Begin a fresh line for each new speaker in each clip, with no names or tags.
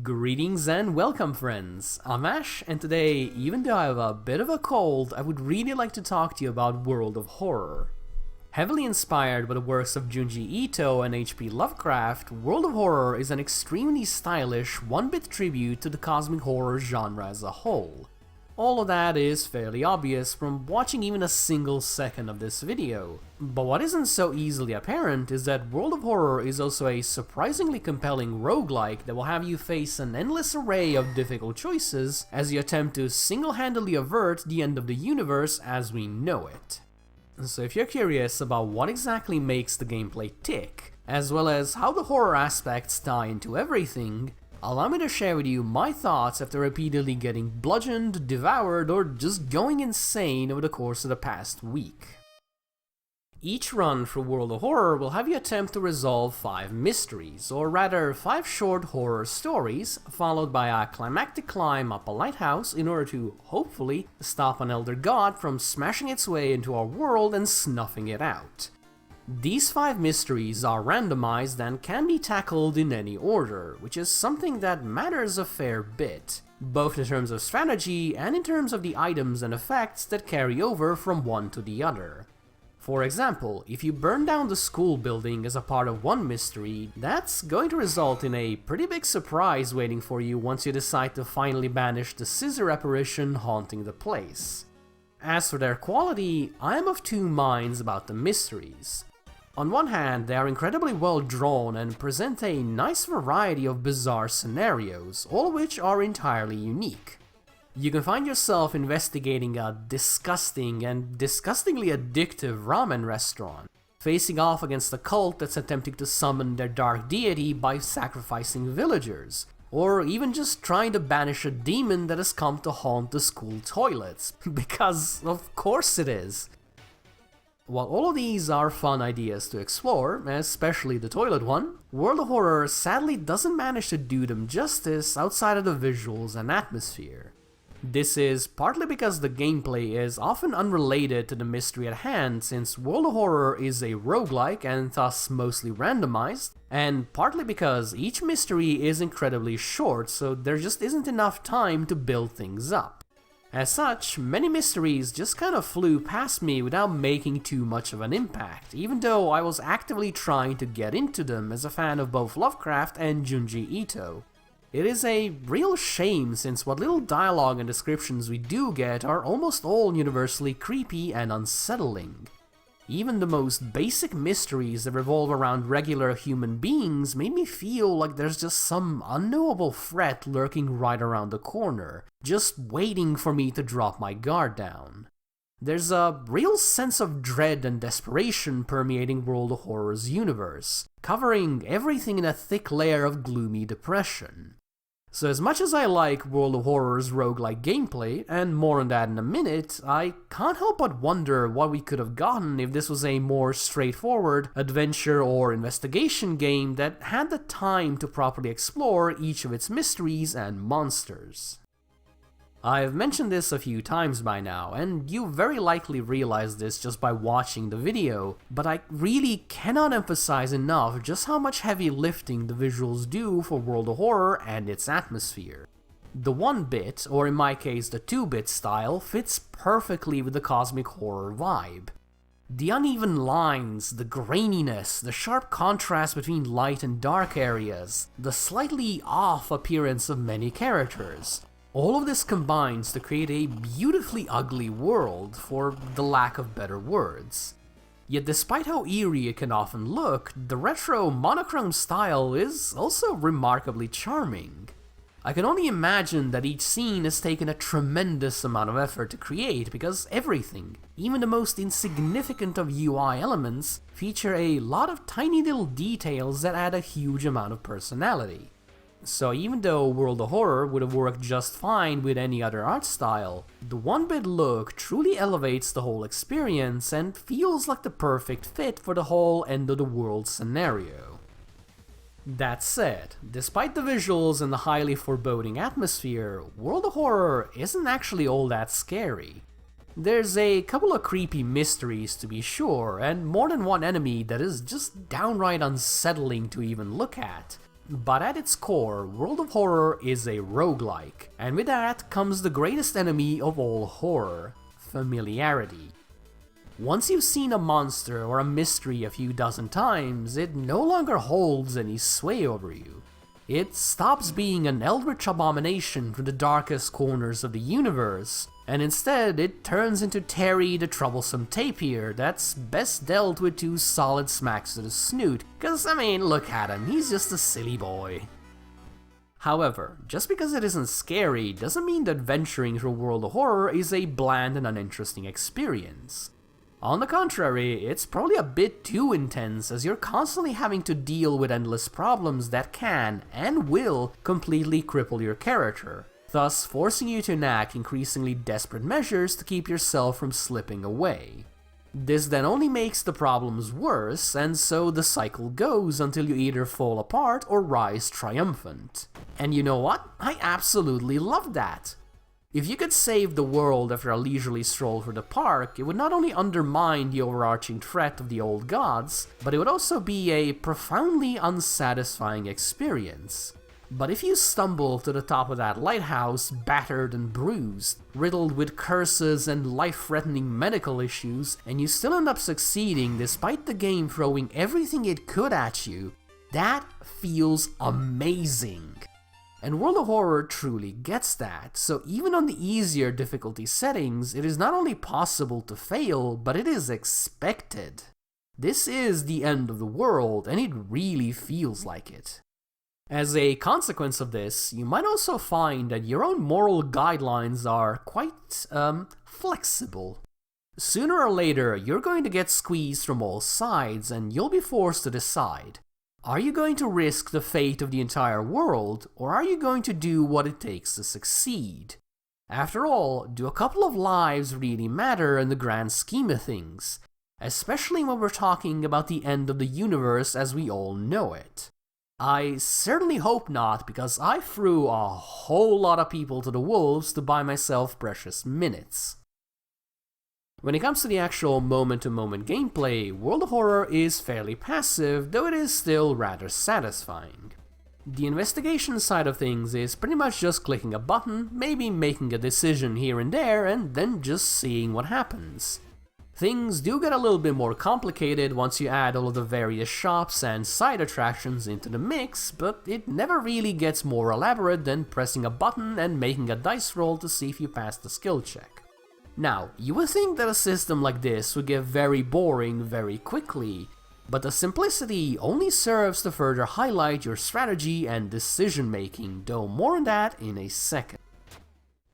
Greetings and welcome, friends. I'm Ash, and today, even though I have a bit of a cold, I would really like to talk to you about World of Horror. Heavily inspired by the works of Junji Ito and H.P. Lovecraft, World of Horror is an extremely stylish, one-bit tribute to the cosmic horror genre as a whole. All of that is fairly obvious from watching even a single second of this video, but what isn't so easily apparent is that World of Horror is also a surprisingly compelling roguelike that will have you face an endless array of difficult choices as you attempt to single-handedly avert the end of the universe as we know it. So if you're curious about what exactly makes the gameplay tick, as well as how the horror aspects tie into everything, allow me to share with you my thoughts after repeatedly getting bludgeoned, devoured, or just going insane over the course of the past week. Each run for World of Horror will have you attempt to resolve 5 mysteries, or rather 5 short horror stories, followed by a climactic climb up a lighthouse in order to, hopefully, stop an elder god from smashing its way into our world and snuffing it out. These 5 mysteries are randomized and can be tackled in any order, which is something that matters a fair bit, both in terms of strategy and in terms of the items and effects that carry over from one to the other. For example, if you burn down the school building as a part of one mystery, that's going to result in a pretty big surprise waiting for you once you decide to finally banish the scissor apparition haunting the place. As for their quality, I am of two minds about the mysteries. On one hand, they are incredibly well drawn and present a nice variety of bizarre scenarios, all of which are entirely unique. You can find yourself investigating a disgusting and disgustingly addictive ramen restaurant, facing off against a cult that's attempting to summon their dark deity by sacrificing villagers, or even just trying to banish a demon that has come to haunt the school toilets, because of course it is. While all of these are fun ideas to explore, especially the toilet one, World of Horror sadly doesn't manage to do them justice outside of the visuals and atmosphere. This is partly because the gameplay is often unrelated to the mystery at hand, since World of Horror is a roguelike and thus mostly randomized, and partly because each mystery is incredibly short, so there just isn't enough time to build things up. As such, many mysteries just kind of flew past me without making too much of an impact, even though I was actively trying to get into them as a fan of both Lovecraft and Junji Ito. It is a real shame since what little dialogue and descriptions we do get are almost all universally creepy and unsettling. Even the most basic mysteries that revolve around regular human beings made me feel like there's just some unknowable threat lurking right around the corner, just waiting for me to drop my guard down. There's a real sense of dread and desperation permeating World of Horror's universe, covering everything in a thick layer of gloomy depression. So as much as I like World of Horror's roguelike gameplay, and more on that in a minute, I can't help but wonder what we could have gotten if this was a more straightforward adventure or investigation game that had the time to properly explore each of its mysteries and monsters. I've mentioned this a few times by now, and you very likely realize this just by watching the video, but I really cannot emphasize enough just how much heavy lifting the visuals do for World of Horror and its atmosphere. The 1-bit, or in my case the 2-bit style, fits perfectly with the cosmic horror vibe. The uneven lines, the graininess, the sharp contrast between light and dark areas, the slightly off appearance of many characters. All of this combines to create a beautifully ugly world, for the lack of better words. Yet despite how eerie it can often look, the retro monochrome style is also remarkably charming. I can only imagine that each scene has taken a tremendous amount of effort to create, because everything, even the most insignificant of UI elements, feature a lot of tiny little details that add a huge amount of personality. So even though World of Horror would have worked just fine with any other art style, the 1-bit look truly elevates the whole experience and feels like the perfect fit for the whole end of the world scenario. That said, despite the visuals and the highly foreboding atmosphere, World of Horror isn't actually all that scary. There's a couple of creepy mysteries to be sure, and more than one enemy that is just downright unsettling to even look at. But at its core, World of Horror is a roguelike, and with that comes the greatest enemy of all horror: familiarity. Once you've seen a monster or a mystery a few dozen times, it no longer holds any sway over you. It stops being an eldritch abomination from the darkest corners of the universe, and instead it turns into Terry the troublesome tapir that's best dealt with 2 solid smacks to the snoot, cause I mean, look at him, he's just a silly boy. However, just because it isn't scary doesn't mean that venturing through World of Horror is a bland and uninteresting experience. On the contrary, it's probably a bit too intense, as you're constantly having to deal with endless problems that can, and will, completely cripple your character, thus forcing you to enact increasingly desperate measures to keep yourself from slipping away. This then only makes the problems worse, and so the cycle goes until you either fall apart or rise triumphant. And you know what? I absolutely love that! If you could save the world after a leisurely stroll through the park, it would not only undermine the overarching threat of the old gods, but it would also be a profoundly unsatisfying experience. But if you stumble to the top of that lighthouse, battered and bruised, riddled with curses and life-threatening medical issues, and you still end up succeeding despite the game throwing everything it could at you, that feels amazing. And World of Horror truly gets that, so even on the easier difficulty settings, it is not only possible to fail, but it is expected. This is the end of the world, and it really feels like it. As a consequence of this, you might also find that your own moral guidelines are quite, flexible. Sooner or later, you're going to get squeezed from all sides, and you'll be forced to decide. Are you going to risk the fate of the entire world, or are you going to do what it takes to succeed? After all, do a couple of lives really matter in the grand scheme of things? Especially when we're talking about the end of the universe as we all know it. I certainly hope not, because I threw a whole lot of people to the wolves to buy myself precious minutes. When it comes to the actual moment-to-moment gameplay, World of Horror is fairly passive, though it is still rather satisfying. The investigation side of things is pretty much just clicking a button, maybe making a decision here and there, and then just seeing what happens. Things do get a little bit more complicated once you add all of the various shops and side attractions into the mix, but it never really gets more elaborate than pressing a button and making a dice roll to see if you pass the skill check. Now, you would think that a system like this would get very boring very quickly, but the simplicity only serves to further highlight your strategy and decision making, though more on that in a second.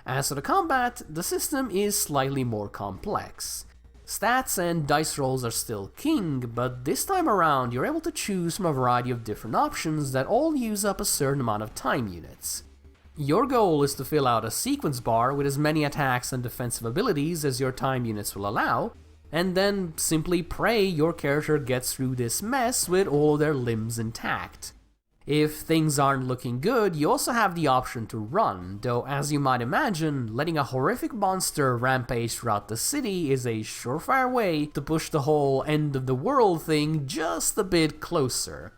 As for the combat, the system is slightly more complex. Stats and dice rolls are still king, but this time around you're able to choose from a variety of different options that all use up a certain amount of time units. Your goal is to fill out a sequence bar with as many attacks and defensive abilities as your time units will allow, and then simply pray your character gets through this mess with all their limbs intact. If things aren't looking good, you also have the option to run, though as you might imagine, letting a horrific monster rampage throughout the city is a surefire way to push the whole end of the world thing just a bit closer.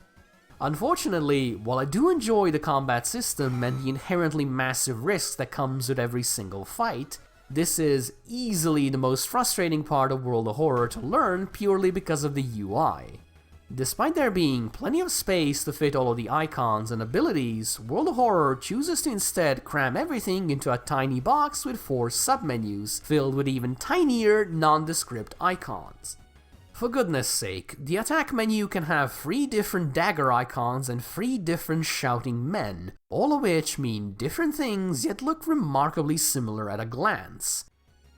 Unfortunately, while I do enjoy the combat system and the inherently massive risks that comes with every single fight, this is easily the most frustrating part of World of Horror to learn purely because of the UI. Despite there being plenty of space to fit all of the icons and abilities, World of Horror chooses to instead cram everything into a tiny box with 4 submenus filled with even tinier, nondescript icons. For goodness sake, the attack menu can have 3 different dagger icons and 3 different shouting men, all of which mean different things yet look remarkably similar at a glance.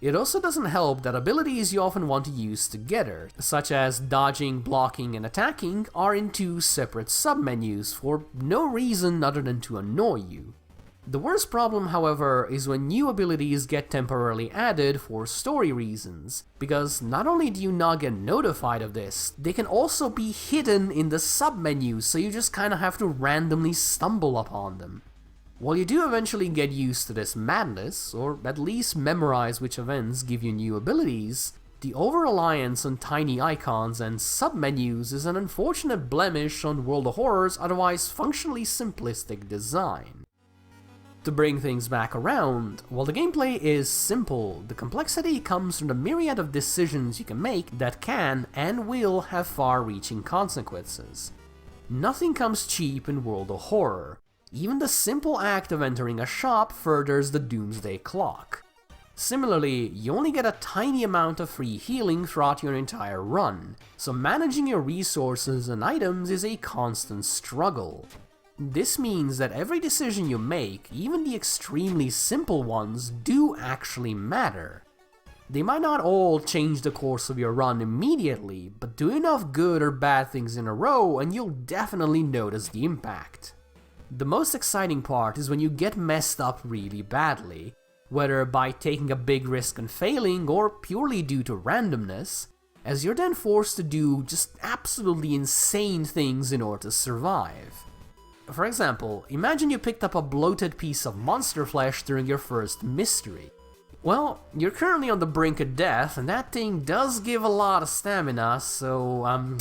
It also doesn't help that abilities you often want to use together, such as dodging, blocking, and attacking, are in 2 separate submenus for no reason other than to annoy you. The worst problem, however, is when new abilities get temporarily added for story reasons, because not only do you not get notified of this, they can also be hidden in the submenus, so you just kinda have to randomly stumble upon them. While you do eventually get used to this madness, or at least memorize which events give you new abilities, The over-reliance on tiny icons and sub-menus is an unfortunate blemish on World of Horror's otherwise functionally simplistic design. To bring things back around, while the gameplay is simple, the complexity comes from the myriad of decisions you can make that can and will have far-reaching consequences. Nothing comes cheap in World of Horror. Even the simple act of entering a shop furthers the doomsday clock. Similarly, you only get a tiny amount of free healing throughout your entire run, so managing your resources and items is a constant struggle. This means that every decision you make, even the extremely simple ones, do actually matter. They might not all change the course of your run immediately, but do enough good or bad things in a row and you'll definitely notice the impact. The most exciting part is when you get messed up really badly, whether by taking a big risk and failing or purely due to randomness, as you're then forced to do just absolutely insane things in order to survive. For example, imagine you picked up a bloated piece of monster flesh during your first mystery. Well, you're currently on the brink of death, and that thing does give a lot of stamina, so,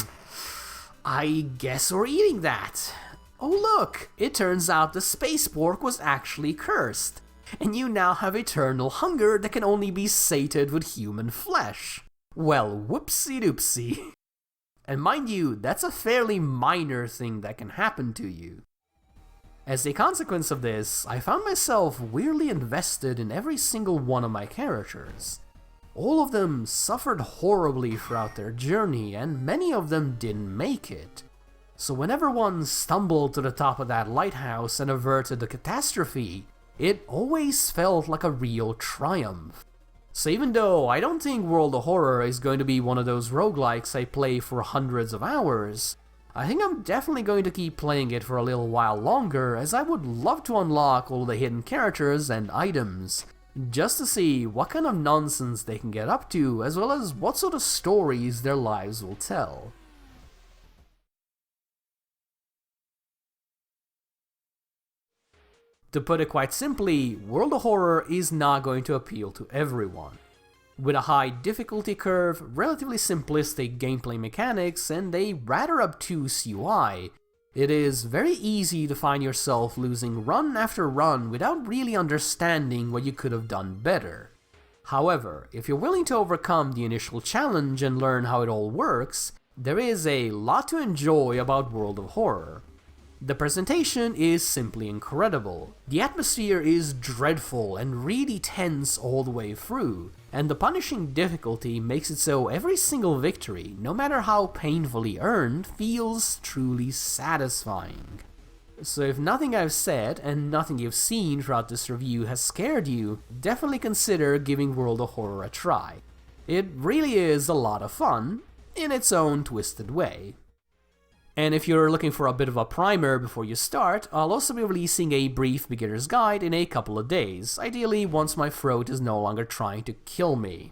I guess we're eating that. Oh look, it turns out the space pork was actually cursed, and you now have eternal hunger that can only be sated with human flesh. Well, whoopsie-doopsie. And mind you, that's a fairly minor thing that can happen to you. As a consequence of this, I found myself weirdly invested in every single one of my characters. All of them suffered horribly throughout their journey, and many of them didn't make it. So whenever one stumbled to the top of that lighthouse and averted the catastrophe, it always felt like a real triumph. So even though I don't think World of Horror is going to be one of those roguelikes I play for hundreds of hours, I think I'm definitely going to keep playing it for a little while longer, as I would love to unlock all the hidden characters and items, just to see what kind of nonsense they can get up to, as well as what sort of stories their lives will tell. To put it quite simply, World of Horror is not going to appeal to everyone. With a high difficulty curve, relatively simplistic gameplay mechanics, and a rather obtuse UI, it is very easy to find yourself losing run after run without really understanding what you could have done better. However, if you're willing to overcome the initial challenge and learn how it all works, there is a lot to enjoy about World of Horror. The presentation is simply incredible, the atmosphere is dreadful and really tense all the way through, and the punishing difficulty makes it so every single victory, no matter how painfully earned, feels truly satisfying. So if nothing I've said and nothing you've seen throughout this review has scared you, definitely consider giving World of Horror a try. It really is a lot of fun, in its own twisted way. And if you're looking for a bit of a primer before you start, I'll also be releasing a brief beginner's guide in a couple of days, ideally once my throat is no longer trying to kill me.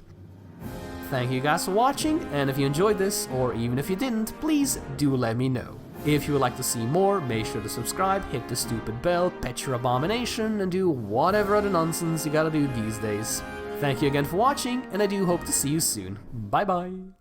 Thank you guys for watching, and if you enjoyed this, or even if you didn't, please do let me know. If you would like to see more, make sure to subscribe, hit the stupid bell, pet your abomination, and do whatever other nonsense you gotta do these days. Thank you again for watching, and I do hope to see you soon. Bye bye!